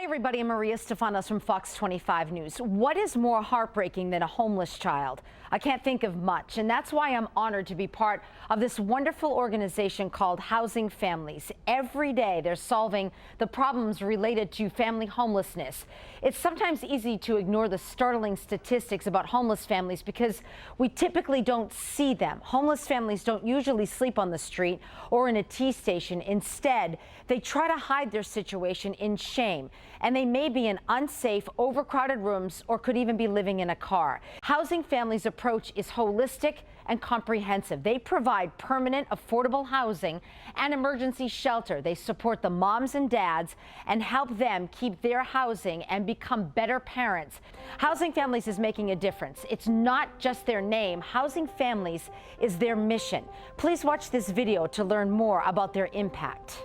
Hi everybody, I'm Maria Stefanos from Fox 25 News. What is more heartbreaking than a homeless child? I can't think of much, and that's why I'm honored to be part of this wonderful organization called Housing Families. Every day they're solving the problems related to family homelessness. It's sometimes easy to ignore the startling statistics about homeless families because we typically don't see them. Homeless families don't usually sleep on the street or in a T station. Instead, they try to hide their situation in shame, and they may be in unsafe, overcrowded rooms or could even be living in a car. Housing Families' approach is holistic and comprehensive. They provide permanent, affordable housing and emergency shelter. They support the moms and dads and help them keep their housing and become better parents. Housing Families is making a difference. It's not just their name. Housing Families is their mission. Please watch this video to learn more about their impact.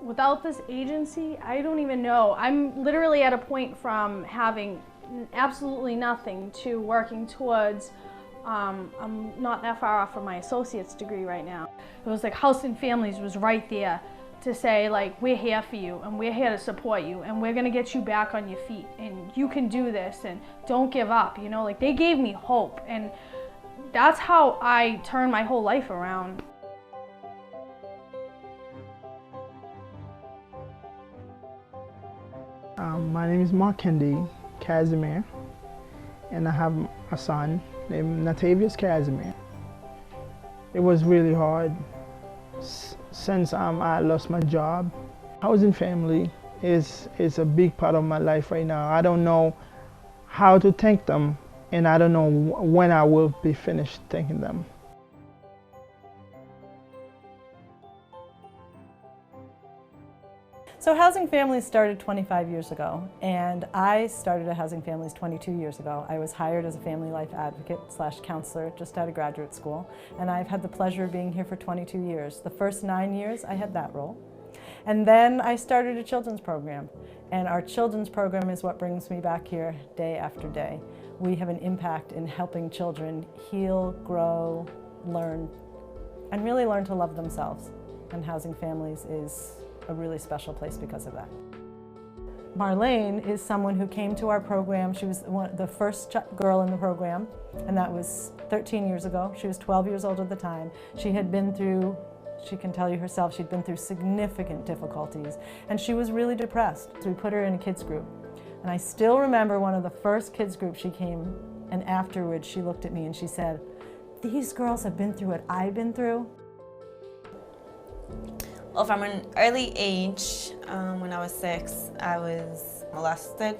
Without this agency, I don't even know. I'm literally at a point from having absolutely nothing to working towards. I'm not that far off from my associate's degree right now. It was like Housing Families was right there to say, like, we're here for you and we're here to support you and we're gonna get you back on your feet and you can do this and don't give up, you know, like they gave me hope, and that's how I turned my whole life around. My name is Markendi Casimir, and I have a son named Natavius Casimir. It was really hard since I lost my job. Housing Family is a big part of my life right now. I don't know how to thank them, and I don't know when I will be finished thanking them. So Housing Families started 25 years ago, and I started at Housing Families 22 years ago. I was hired as a family life advocate / counselor just out of graduate school, and I've had the pleasure of being here for 22 years. The first 9 years I had that role. And then I started a children's program, and our children's program is what brings me back here day after day. We have an impact in helping children heal, grow, learn, and really learn to love themselves. And Housing Families is a really special place because of that. Marlain is someone who came to our program. She was the first girl in the program, and that was 13 years ago. She was 12 years old at the time. She had been through, she can tell you herself, she'd been through significant difficulties, and she was really depressed. So we put her in a kids group. And I still remember one of the first kids groups she came, and afterwards she looked at me and she said, "These girls have been through what I've been through." Well, from an early age, when I was 6, I was molested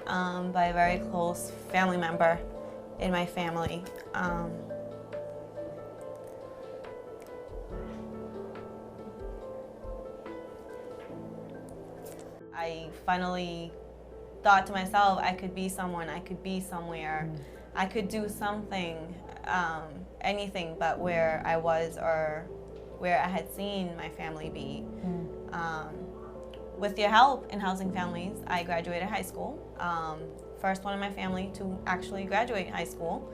by a very close family member in my family. I finally thought to myself, I could be someone, I could be somewhere, I could do something, anything but where I was or where I had seen my family be. With your help in Housing Families, I graduated high school. First one in my family to actually graduate high school.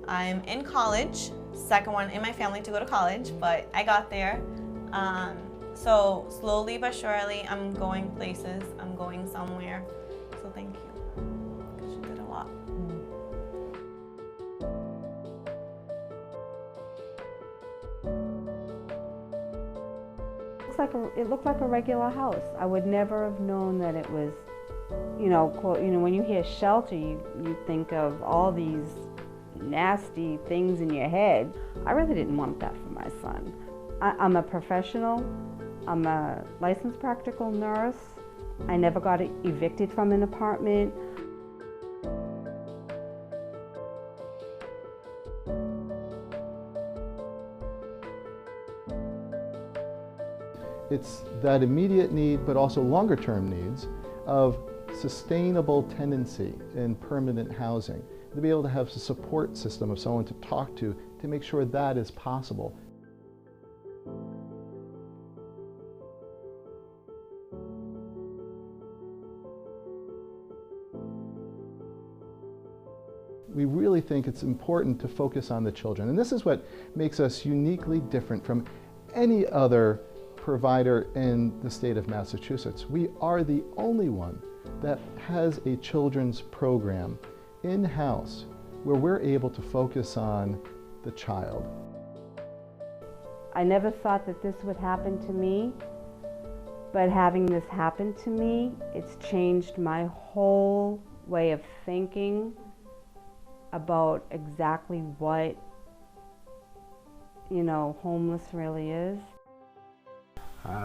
I'm in college, second one in my family to go to college, but I got there. So slowly but surely, I'm going places, I'm going somewhere. So thank you, because you did a lot. It looked like a regular house. I would never have known that it was, when you hear shelter, you think of all these nasty things in your head. I really didn't want that for my son. I'm a professional. I'm a licensed practical nurse. I never got evicted from an apartment. It's that immediate need, but also longer-term needs of sustainable tenancy in permanent housing. To be able to have a support system of someone to talk to make sure that is possible. We really think it's important to focus on the children, and this is what makes us uniquely different from any other provider in the state of Massachusetts. We are the only one that has a children's program in-house where we're able to focus on the child. I never thought that this would happen to me, but having this happen to me, it's changed my whole way of thinking about exactly what, homeless really is.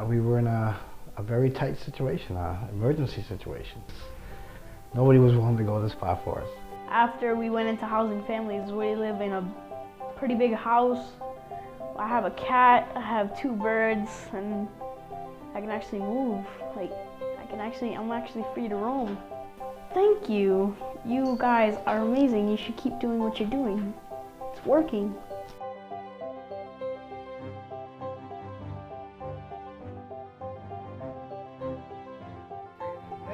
We were in a very tight situation, an emergency situation. Nobody was willing to go this far for us. After we went into Housing Families, we live in a pretty big house. I have a cat, I have 2 birds, and I can actually move. I'm actually free to roam. Thank you. You guys are amazing. You should keep doing what you're doing. It's working.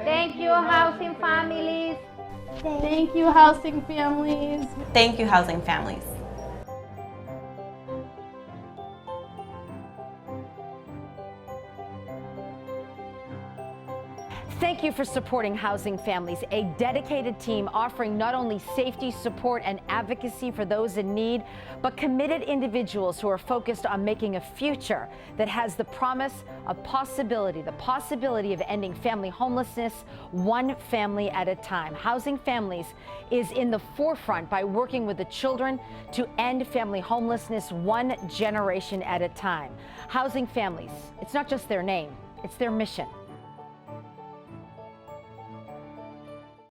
Thank you, Housing Families. Thank you, Housing Families. Thank you, Housing Families. Thank you for supporting Housing Families, a dedicated team offering not only safety, support, and advocacy for those in need, but committed individuals who are focused on making a future that has the promise of the possibility of ending family homelessness one family at a time. Housing Families is in the forefront by working with the children to end family homelessness one generation at a time. Housing Families, it's not just their name, it's their mission.